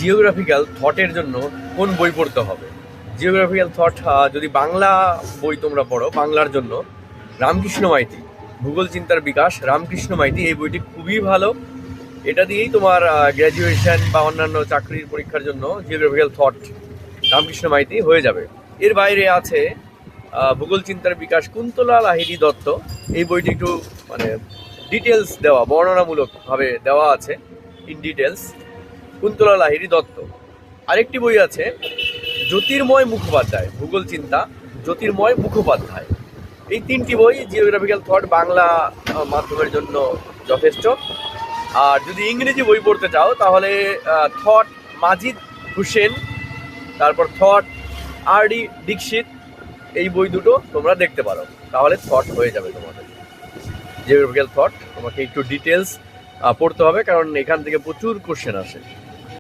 Geographical থটের জন্য কোন বই পড়তে হবে। জিওগ্রাফিক্যাল থট যদি বাংলা বই তোমরা পড়ো, বাংলার জন্য রামকৃষ্ণ মাইতি, ভূগোল চিন্তার বিকাশ, রামকৃষ্ণ মাইতি, এই বইটি খুবই ভালো। এটা দিয়েই তোমার গ্র্যাজুয়েশন বা অন্যান্য চাকরির পরীক্ষার জন্য জিওগ্রাফিক্যাল থট রামকৃষ্ণ মাইতি হয়ে যাবে। এর বাইরে আছে ভূগোল চিন্তার বিকাশ, কুন্তলা লাহিড়ী দত্ত। এই বইটি একটু মানে ডিটেলস দেওয়া, বর্ণনামূলকভাবে দেওয়া আছে, ইন ডিটেলস, কুন্তলা লাহিড়ী দত্ত। আরেকটি বই আছে জ্যোতির্ময় মুখোপাধ্যায়, ভূগোল চিন্তা, জ্যোতির্ময় মুখোপাধ্যায়। এই তিনটি বই জিওগ্রাফিক্যাল থট বাংলা মাধ্যমের জন্য যথেষ্ট। আর যদি ইংরেজি বই পড়তে চাও তাহলে থট মাজিদ হুসেন, তারপর থট আর ডি দীক্ষিত, এই বই দুটো তোমরা দেখতে পারো, তাহলে থট হয়ে যাবে তোমাদের। জিওগ্রাফিক্যাল থট তোমাকে একটু ডিটেলস পড়তে হবে, কারণ এখান থেকে প্রচুর কোশ্চেন আসে।